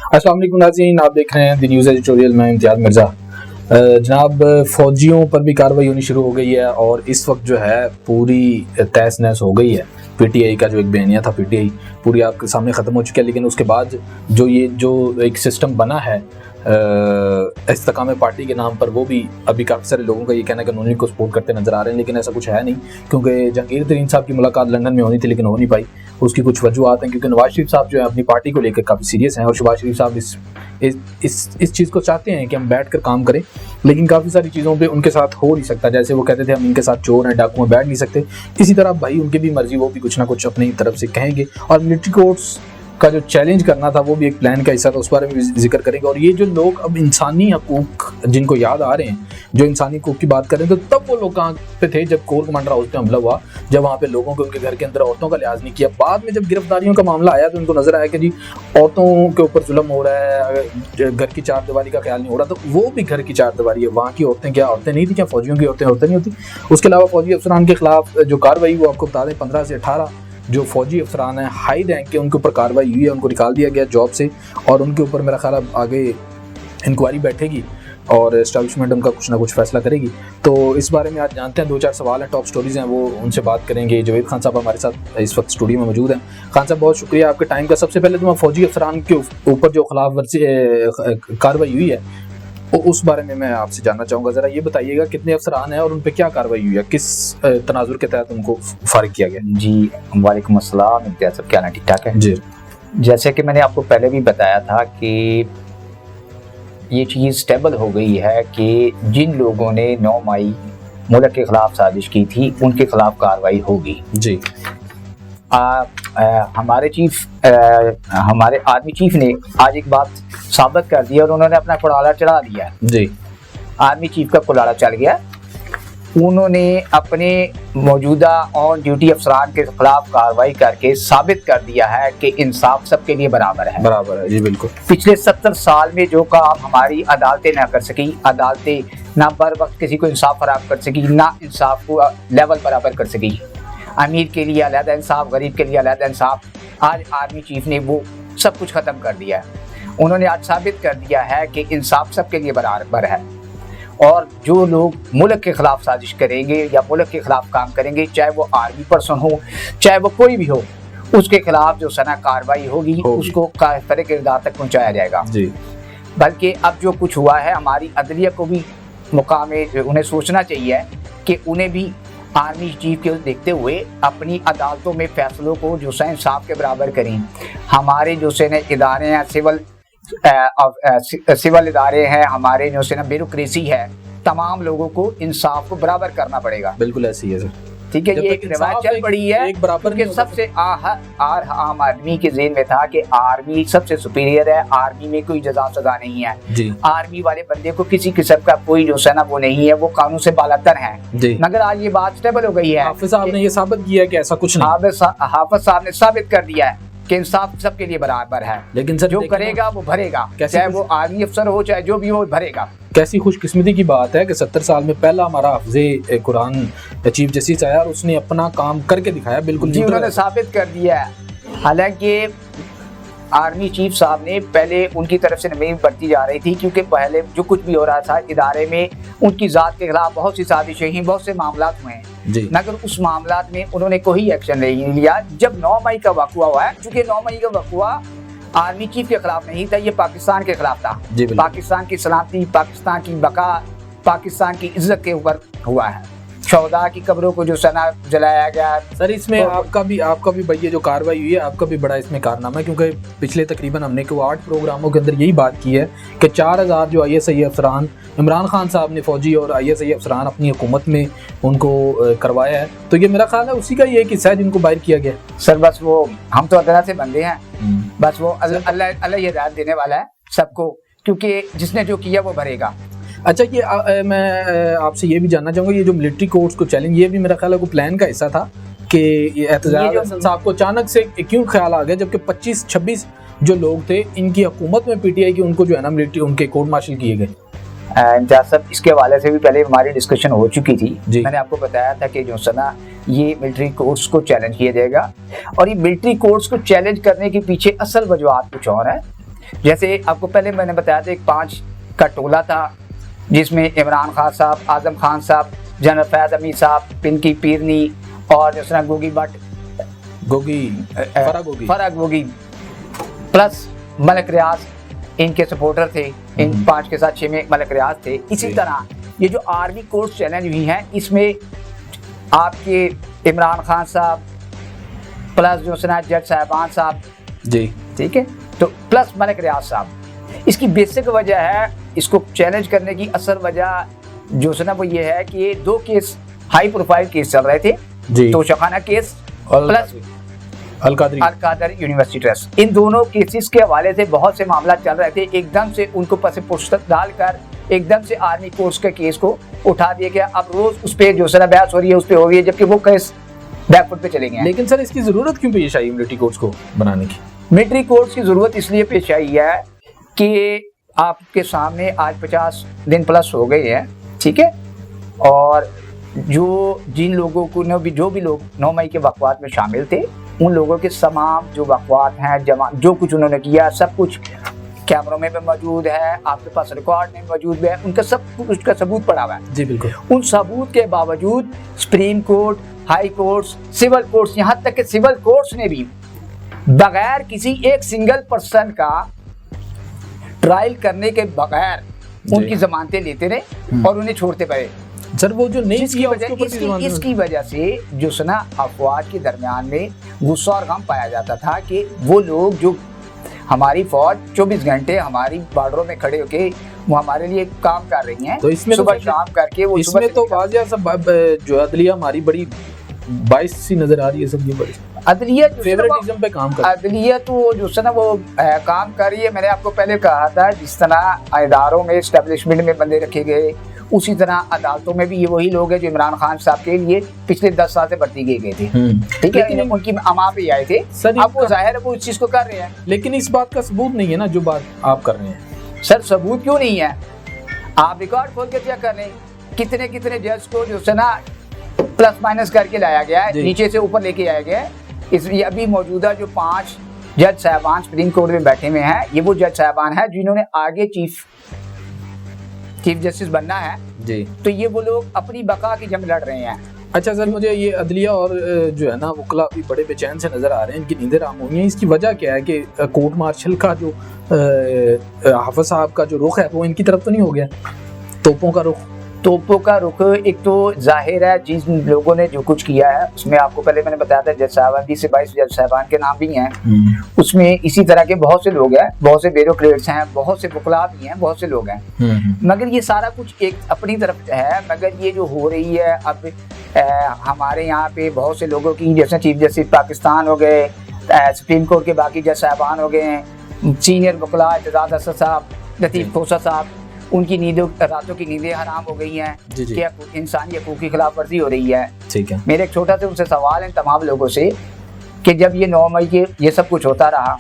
अस्सलाम वालेकुम नाज़रीन, आप देख रहे हैं द न्यूज़ एडिटोरियल में इम्तियाज़ मिर्ज़ा। जनाब, फ़ौजियों पर भी कार्रवाई होनी शुरू हो गई है और इस वक्त जो है पूरी तहस नहस हो गई है। पीटीआई का जो एक बयानिया था, पीटीआई पूरी आपके सामने ख़त्म हो चुका है, लेकिन उसके बाद जो एक सिस्टम बना है इस्तेकाम पार्टी के नाम पर, वो भी अभी काफ़ी सारे लोगों का ये कहना है कि नून लीग को सपोर्ट करते नज़र आ रहे हैं, लेकिन ऐसा कुछ है नहीं, क्योंकि जहांगीर तरीन साहब की मुलाकात लंदन में होनी थी लेकिन हो नहीं पाई। उसकी कुछ वजूहत हैं, क्योंकि नवाज शरीफ साहब जो है अपनी पार्टी को लेकर काफ़ी सीरियस हैं और शहबाज शरीफ साहब इस चीज़ को चाहते हैं कि हम बैठ कर काम करें, लेकिन काफ़ी सारी चीज़ों पे उनके साथ हो नहीं सकता। जैसे वो कहते थे हम इनके साथ चोर हैं, डाकू में बैठ नहीं सकते, इसी तरह भाई उनकी भी मर्जी, वो भी कुछ ना कुछ अपनी तरफ से कहेंगे। और मिलिट्री कोर्ट्स का जो चैलेंज करना था वो भी एक प्लान का हिस्सा था, उस बारे में भी जिक्र करेंगे। और ये जो लोग अब इंसानी हकूक जिनको याद आ रहे हैं, जो इंसानी हकूक की बात करें, तो तब वो लोग कहाँ पे थे जब कोर कमांडर हाउस पे हमला हुआ, जब वहाँ पे लोगों को उनके घर के अंदर औरतों का लिहाज नहीं किया। बाद में जब गिरफ्तारियों का मामला आया तो उनको नजर आया कि जी औरतों के ऊपर जुल्म हो रहा है, घर की चार दीवारी का ख्याल नहीं हो रहा। तो वो भी घर की चार दीवारी है, वहाँ की औरतें क्या औरतें नहीं थी क्या? फौजियों की औरतें नहीं होती। उसके अलावा फौजी अफसरान के खिलाफ जो कार्रवाई, वो आपको बता दें 15 से 18 जो फौजी अफसरान हैं हाई रैंक के, उनके ऊपर कार्रवाई हुई है, उनको निकाल दिया गया जॉब से, और उनके ऊपर मेरा ख्याल आगे इंक्वायरी बैठेगी और एस्टैब्लिशमेंट उनका कुछ ना कुछ फैसला करेगी। तो इस बारे में आज जानते हैं, 2-4 सवाल हैं, टॉप स्टोरीज हैं, वो उनसे बात करेंगे। जवेद खान साहब हमारे साथ इस वक्त स्टूडियो में मौजूद हैं। खान साहब, बहुत शुक्रिया आपके टाइम का। सबसे पहले तो मैं फौजी अफसरान के ऊपर जो खिलाफ वर्जी कार्रवाई हुई है, उस बारे में मैं आपसे जानना चाहूँगा। ज़रा ये बताइएगा कितने अफसरान हैं और उन पे क्या कार्रवाई हुई है, किस तनाजुर के तहत उनको फारिग किया गया? जी, वालेकुम अस्सलाम, इम्तियाज़ साहब, क्या ना ठीक ठाक है जी। जैसे कि मैंने आपको पहले भी बताया था कि ये चीज़ स्टेबल हो गई है कि जिन लोगों ने 9 मई मुल्क के खिलाफ साजिश की थी, उनके खिलाफ कार्रवाई होगी। जी। हमारे आर्मी चीफ ने आज एक बात साबित कर दी और उन्होंने अपना कुलाड़ा चढ़ा दिया। जी। आर्मी चीफ का कुलाड़ा चढ़ गया। उन्होंने अपने मौजूदा ऑन ड्यूटी अफसरान के खिलाफ कार्रवाई करके साबित कर दिया है कि इंसाफ सबके लिए बराबर है। बराबर है जी, बिल्कुल। पिछले 70 साल में जो काम हमारी अदालतें ना कर सकी, अदालतें ना बर वक्त किसी को इंसाफ फराहम कर सकी, ना इंसाफ को लेवल बराबर कर सकी, अमीर के लिए अलग इंसाफ, गरीब के लिए अलग इंसाफ, आज आर्मी चीफ ने वो सब कुछ ख़त्म कर दिया है। उन्होंने आज साबित कर दिया है कि इंसाफ सबके लिए बराबर है, और जो लोग मुल्क के खिलाफ साजिश करेंगे या मुल्क के खिलाफ काम करेंगे, चाहे वो आर्मी पर्सन हो, चाहे वो कोई भी हो, उसके खिलाफ जो सना कार्रवाई होगी उसको काफ़िर किरदार तक पहुँचाया जाएगा। जी। बल्कि अब जो कुछ हुआ है, हमारी अदलिया को भी मुकाम उन्हें सोचना चाहिए कि उन्हें भी आर्मी चीफ के देखते हुए अपनी अदालतों में फैसलों को जो है इंसाफ के बराबर करें। हमारे जो से इदारे हैं, सिविल इदारे हैं, हमारे जो से ब्यूरोक्रेसी है, तमाम लोगों को इंसाफ को बराबर करना पड़ेगा। बिल्कुल ऐसी है सर। ठीक है, ये एक रिवायत चल पड़ी है एक बराबर कि सबसे आम आदमी के ज़हन में था कि आर्मी सबसे सुपीरियर है, आर्मी में कोई जजा सजा नहीं है जी। आर्मी वाले बंदे को किसी किस्म का कोई जो है ना वो नहीं है, वो कानून से बालातर है जी। मगर आज ये बात स्टेबल हो गई है। हाफिज साहब ने ये साबित किया कि ऐसा कुछ नहीं। हाफिज साहब ने साबित कर दिया है कि इंसाफ सबके लिए बराबर है, लेकिन सर जो करेगा वो भरेगा, चाहे वो आर्मी अफसर हो चाहे जो भी हो, भरेगा। कैसी खुशकिस्मती की बात है कि 70 साल में पहला हमारा हाफिज़े कुरान चीफ जस्टिस आया और उसने अपना काम करके दिखाया। बिल्कुल जी, उन्होंने साबित कर दिया है। हालांकि आर्मी चीफ साहब ने पहले उनकी तरफ से नमीम बढ़ती जा रही थी, क्योंकि पहले जो कुछ भी हो रहा था इदारे में, उनकी ज़ात के खिलाफ बहुत सी साजिशें ही, बहुत से मामला हुए हैं, मगर उस मामला में उन्होंने कोई एक्शन नहीं लिया। जब 9 मई का वाक़या हुआ है, चूँकि 9 मई का वाक़या आर्मी चीफ के खिलाफ नहीं था, ये पाकिस्तान के खिलाफ था। पाकिस्तान की सलामती, पाकिस्तान की बका, पाकिस्तान की इज्जत के ऊपर हुआ है। 14 की कब्रों को जो सना जलाया गया। सर, इसमें तो आपका भी भाई ये जो कार्रवाई हुई है, आपका भी बड़ा इसमें कारनामा है, क्योंकि पिछले तकरीबन हमने 8 प्रोग्रामों के अंदर यही बात की है कि 4000 जो ISI अफसरान, इमरान खान साहब ने फौजी और ISI अफसरान अपनी हुकूमत में उनको करवाया है। तो ये मेरा ख्याल है उसी का ये एक हिस्सा है जिनको बाहर किया गया। सर बस वो हम तो अल्लाह से बंदे हैं, बस वो अल्लाह ये हिदायत देने वाला है सबको, क्योंकि जिसने जो किया वो भरेगा। अच्छा, ये मैं आपसे ये भी जानना चाहूँगा, ये जो मिलिट्री कोर्ट्स को चैलेंज, ये भी मेरा ख्याल है को प्लान का हिस्सा था कि ये एहतजाज हसन साहब को अचानक से क्यों ख्याल आ गया, जबकि 25-26 जो लोग थे इनकी हुकूमत में PTI की, उनको जो है ना मिलिट्री उनके कोर्ट मार्शल किए गए। सब इसके हवाले से भी पहले हमारी डिस्कशन हो चुकी थी। मैंने आपको बताया था कि जो सना ये मिलिट्री कोर्ट्स को चैलेंज किया जाएगा, और ये मिलिट्री कोर्ट्स को चैलेंज करने के पीछे असल वजूहत कुछ और है। जैसे आपको पहले मैंने बताया था, एक 5 का टोला था जिसमें इमरान खान साहब, आजम खान साहब, जनरल फैज अमीर साहब, पिंकी पीरनी और जिस तरह गोगी भट्ट, फरा गोगी प्लस मलिक रियाज इनके सपोर्टर थे। इन 5 के साथ 6 में मलिक रियाज थे। इसी तरह ये जो आर्मी कोर्ट चैलेंज हुई हैं, इसमें आपके इमरान खान साहब प्लस जो जज साहबान साहब जी, ठीक है, तो प्लस मलिक रियाज साहब। इसकी बेसिक वजह है, इसको चैलेंज करने की असल वजह जो है ना वो ये है कि ये 2 केस हाई प्रोफाइल केस चल रहे थे जी, Toshakhana case plus Al-Qadir university trust. इन दोनों केसेस के हवाले से बहुत से मामला चल रहे थे। एकदम से उनको पस पुस्तक डालकर एकदम से आर्मी कोर्ट्स के केस को उठा दिया गया। अब रोज उस पर जो है बहस हो रही है, उस पर हो रही है, जबकि वो केस बैकफुट पे चले गए। लेकिन सर इसकी जरूरत क्यों पेश आई मिलिट्री कोर्ट्स को बनाने की? मिलिट्री कोर्ट्स की जरूरत इसलिए पेश आई है कि आपके सामने आज 50 दिन प्लस हो गए हैं, ठीक है, और जिन लोगों को जो भी लोग 9 मई के वक़्वात में शामिल थे, उन लोगों के तमाम जो वक़्वात हैं, जो कुछ उन्होंने किया, सब कुछ कैमरों में भी मौजूद है, आपके पास रिकॉर्ड में मौजूद है, उनका सब कुछ का सबूत पड़ा हुआ है जी। बिल्कुल। उन सबूत के बावजूद supreme court, high courts, civil courts, यहाँ तक कि सिविल कोर्ट्स ने भी बगैर किसी एक सिंगल पर्सन का ट्रायल करने के बगैर उनकी जमानतें लेते रहे और उन्हें छोड़ते पड़े। सर वो जो नहीं इसकी वजह से जो सना अफवाज के दरमियान में गुस्सा और गम पाया जाता था कि वो लोग जो हमारी फौज 24 घंटे हमारी बॉर्डरों में खड़े होके वो हमारे लिए काम कर रही हैं, तो इसमें सुबह शाम करके वो इसमें तो बाज़ सब जो अदलिया हमारी बड़ी बाइस सी नजर आ रही है। सब ये बड़ी अदलिया फेवरेटिज्म पे काम कर अदलिया तो जो है ना वो काम कर रही है। मैंने आपको पहले कहा था, जिस तरह इदारों में एस्टेब्लिशमेंट में बंदे रखे गए, उसी तरह अदालतों में भी ये वही लोग हैं जो इमरान खान साहब के लिए पिछले 10 साल से भर्ती किए गए थे, ठीक है, उनकी अमा पे आए थे। अब वो जाहिर है वो इस चीज को कर रहे हैं, लेकिन इस बात का सबूत नहीं है ना जो बात आप कर रहे हैं। सर सबूत क्यों नहीं है? आप रिकॉर्ड खोल के चेक कर रहे हैं, कितने कितने जज को जो है ना प्लस माइनस करके लाया गया है, नीचे से ऊपर लेके आया गया है। इसलिए अभी मौजूदा जो 5 जज साहबान सुप्रीम कोर्ट में बैठे हुए हैं, ये वो जज साहबान हैं जिन्होंने आगे चीफ जस्टिस बनना है जी। तो ये वो लोग अपनी बका की जंग लड़ रहे हैं। अच्छा सर, मुझे ये अदलिया और जो है ना वकला भी बड़े बेचैन से नजर आ रहे हैं, इनकी नींदें हराम हुई हैं। इसकी वजह क्या है कि कोर्ट मार्शल का जो हाफिज साहब का जो रुख है वो इनकी तरफ तो नहीं हो गया? तोपों का रुख एक तो जाहिर है, जिन लोगों ने जो कुछ किया है उसमें आपको पहले मैंने बताया था जज साहबान 20 से 22 जज साहबान के नाम भी हैं, उसमें इसी तरह के बहुत से लोग हैं, बहुत से ब्यूरोक्रेट्स हैं, बहुत से वकला भी हैं, बहुत से लोग हैं। मगर ये सारा कुछ एक अपनी तरफ है। मगर ये जो हो रही है अब हमारे यहाँ पे बहुत से लोगों की, जैसे चीफ जस्टिस पाकिस्तान हो गए, सुप्रीम कोर्ट के बाकी जज साहबान हो गए हैं, सीनियर वकला एतजाज असद साहब, लतीफ़ खोसा साहब, उनकी रातों की नींदें हराम हो गई हैं कि इंसानी हकूक़ की खिलाफ वर्जी हो रही है। ठीक है, मेरे एक छोटा सा उनसे सवाल है तमाम लोगों से कि जब ये 9 मई के ये सब कुछ होता रहा,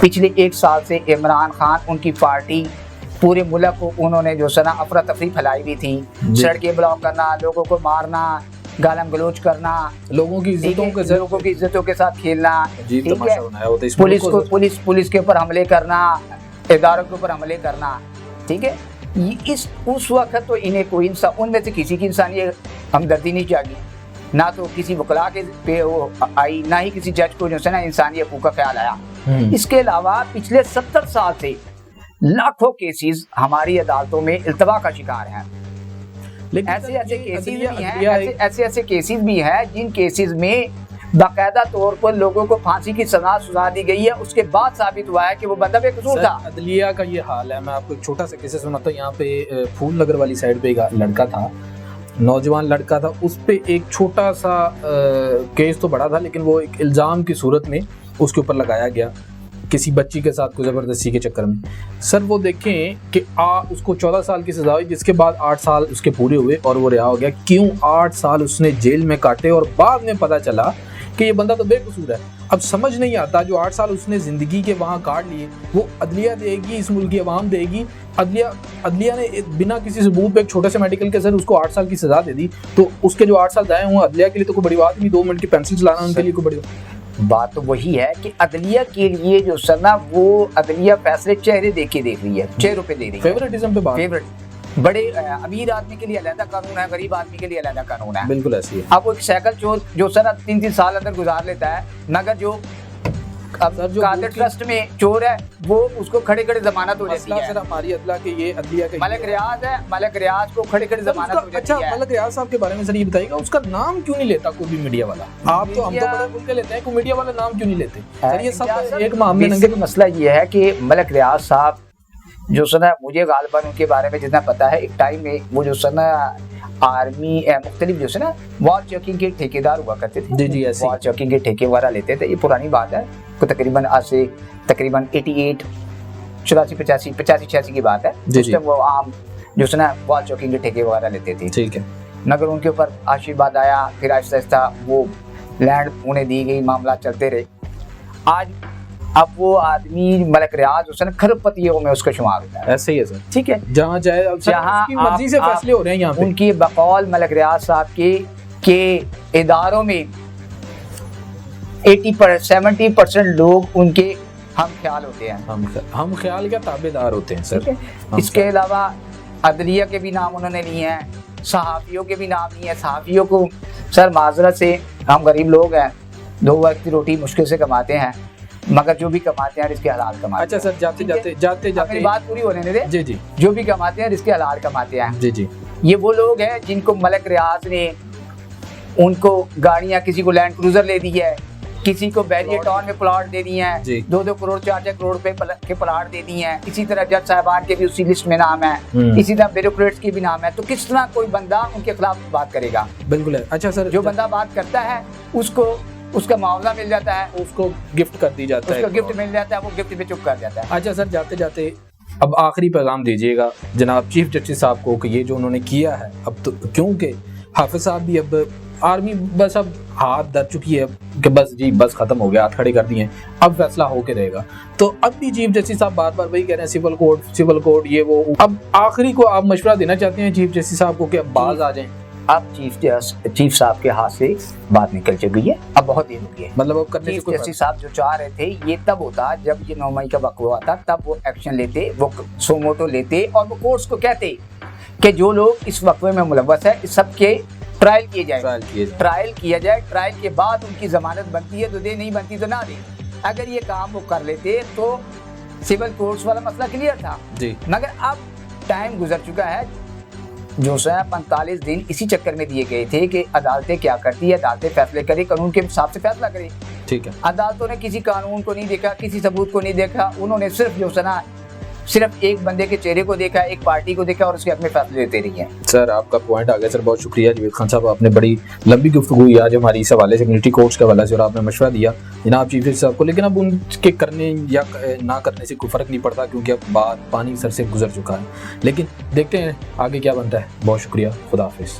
पिछले 1 साल से इमरान खान, उनकी पार्टी, पूरे मुल्क को उन्होंने जो सना अफरा तफरी फैलाई हुई थी, सड़कें ब्लॉक करना, लोगों को मारना, गालम गलोच करना, लोगों की इज्जतों के साथ खेलना, ठीक है, पुलिस के ऊपर हमले करना, इदारों के ऊपर हमले करना, ठीक है। उस वक्त तो इन्हें कोई उनमें से किसी की इंसानी हमदर्दी नहीं जागी, ना तो किसी वकला के पे वो आई, ना ही किसी जज को जो है ना इंसानी हकूक़ का ख्याल आया। इसके अलावा पिछले 70 साल से लाखों केसेस हमारी अदालतों में इल्तवा का शिकार हैं। लेकिन ऐसे केसेस भी हैं जिन केसेस में बाकायदा तौर पर लोगों को फांसी की सजा दी गई है, उसके बाद साबित हुआ है कि वो बंदा बेकसूर था। अदलिया का ये हाल है। मैं आपको एक छोटा सा किस्सा सुनाता हूँ। यहाँ पे फूल नगर वाली साइड पे एक लड़का था, नौजवान लड़का था, उस पे एक छोटा सा केस तो बड़ा था, लेकिन वो एक इल्ज़ाम की सूरत में उसके ऊपर लगाया गया किसी बच्ची के साथ को ज़बरदस्ती के चक्कर में। सर वो देखें कि उसको 14 साल की सज़ा हुई, जिसके बाद 8 साल उसके पूरे हुए और वो रिहा हो गया। क्यों 8 साल उसने जेल में काटे और बाद में पता चला कि ये बंदा तो बेकसूर है। अब समझ नहीं आता, जो 8 साल उसने ज़िंदगी के वहाँ काट लिए वो अदलिया देगी, इस मुल्क की आवाम देगी। अदलिया ने बिना किसी सबूत पे एक छोटे से मेडिकल के सर उसको 8 साल की सज़ा दे दी, तो उसके जो 8 साल जाए हुए अदलिया के लिए तो कोई बड़ी बात नहीं। 2 मिनट की पेंसिल चलाना उनके लिए कोई बड़ी बात तो वही है कि अदलिया के लिए जो सर ना वो अदलिया फैसले चेहरे देख के देख रही है, चेहरों पे दे रही है। फेवरेटिज्म पे बात, फेवरेट बड़े अमीर आदमी के लिए अलग कानून है, गरीब आदमी के लिए अलग कानून है। बिल्कुल ऐसी है। अब वो एक साइकिल चोर जो सर 3-3 साल अंदर गुजार लेता है, मगर जो अब जो कादर ट्रस्ट में चोर है वो उसको खड़े खड़े जमानत हो जाती है। सर हमारी अदला के ये अदलिया के मलिक रियाज है, मलिक रियाज को खड़े खड़े जमानत हो जाती अच्छा, है। मलिक रियाज साहब के बारे में सर ये बताइएगा, उसका नाम क्यों नहीं लेता कोई भी मीडिया वाला? आप तो, हम तो बड़े खुल के लेते हैं, कोई मीडिया वाला नाम क्यों नहीं लेते सर? ये सब एक मामले बेसिक मसला ये है कि मलिक रियाज साहब जो सर मुझे गालिबन उनके बारे में जितना पता है, एक टाइम में वो जो सर आर्मी मुख्तलिफ जो से ना वॉल चेकिंग के ठेकेदार हुआ करते थे। जी ऐसे वॉल चेकिंग के ठेके वगैरह लेते थे। ये पुरानी बात है, को तकरीबन आज से तकरीबन 88 84 85 86 की बात है। उस टाइम वो आम जो से ना वॉल चेकिंग के ठेके वगैरह लेते थे। ठीक है। मगर उनके ऊपर आशीर्वाद आया, फिर आहिस्ता आहिस्ता वो लैंड उन्हें दी गई, मामला चलते रहे। आज अब वो आदमी मलिक रियाज हुसैन खरबपतियों में उसका शुमार होता है। ऐसे ही है सर, ठीक है। जहाँ जाए जहाँ उसकी मर्जी से फैसले हो रहे हैं यहाँ पे। उनकी बकौल मलिक रियाज साहब के इदारों में 70% लोग उनके हम ख्याल होते हैं। हम ख्याल क्या ताबेदार होते हैं सर। इसके अलावा अदलिया के भी नाम उन्होंने लिए हैं, सहाफियों के भी नाम लिए हैं। सहाफियों को सर माजरत से हम गरीब लोग हैं, 2 वक्त की रोटी मुश्किल से कमाते हैं, मगर जो भी कमाते हैं इसके हलाल कमाते हैं। अच्छा सर, जाते जाते बात पूरी होने दे। जी जी। जो भी कमाते हैं इसके हलाल कमाते हैं। जी जी। ये वो लोग हैं जिनको मलिक रियाज ने उनको गाड़ियां, किसी को लैंड क्रूजर ले दी है, किसी को बैरियर टाउन में प्लॉट दे दिए हैं, 2-2 करोड़ 4-4 करोड़ रुपए के प्लॉट दे दिए हैं। इसी तरह जज साहबान के भी उसी लिस्ट में नाम है, इसी तरह ब्यूरोक्रेट्स के भी नाम है। तो किस तरह कोई बंदा उनके खिलाफ बात करेगा? बिल्कुल है। अच्छा सर, जो बंदा बात करता है उसको उसका मुआवजा मिल जाता है, उसको गिफ्ट कर दी जाता है, उसको गिफ्ट मिल जाता है, वो गिफ्ट पे चुप कर जाता है। अच्छा सर, जाते जाते अब आखिरी पैगाम दीजिएगा जनाब चीफ जस्टिस साहब को कि ये जो उन्होंने किया है, अब तो क्योंकि हाफिज साहब भी अब आर्मी बस अब हाथ धर चुकी है कि बस जी बस खत्म हो गया, हाथ खड़े कर दिए, अब फैसला होके रहेगा। तो अब भी चीफ जस्टिस साहब बार बार वही कह रहे हैं सिविल कोड ये वो। अब आखिरी को आप मशवरा देना चाहते हैं चीफ जस्टिस साहब को कि अब बाज आ जाएं? अब चीफ साहब के हाथ से बात निकल चुकी है, अब बहुत देर हो गई है। मतलब अब करने से चीफ जस्टिस साहब जो चाह रहे थे ये तब होता जब ये 9 मई का वक्त हुआ था, तब वो एक्शन लेते, वो सोमोटो लेते और वो कोर्ट्स को कहते कि जो लोग इस वक्फे में मुलव्वस है इस सब के ट्रायल किए जाए, ट्रायल किया जाए। ट्रायल के बाद उनकी जमानत बनती है तो दे, नहीं बनती तो ना दे। अगर ये काम वो कर लेते तो सिविल कोर्ट्स वाला मसला क्लियर था जी। मगर अब टाइम गुजर चुका है। जो 45 दिन इसी चक्कर में दिए गए थे कि अदालतें क्या करती है, अदालतें फैसले करें, कानून के हिसाब से फैसला करें। ठीक है। अदालतों ने किसी कानून को नहीं देखा, किसी सबूत को नहीं देखा, उन्होंने सिर्फ जो सना सिर्फ एक बंदे के चेहरे को देखा, एक पार्टी को देखा और उसके हक में फैसले देते रही हैं। सर आपका पॉइंट आ गया सर, बहुत शुक्रिया जावेद खान साहब, आपने बड़ी लंबी गुफ्तगू हुई आज हमारी इस हवाले से, कम्युनिटी कोर्ट्स के हवाले से, और आपने मशवरा दिया जनाब चीफ जस्टिस साहब को। लेकिन अब उनके करने या ना करने से कोई फ़र्क नहीं पड़ता क्योंकि अब बात पानी सर से गुजर चुका है। लेकिन देखते हैं आगे क्या बनता है। बहुत शुक्रिया, खुदा हाफिज़।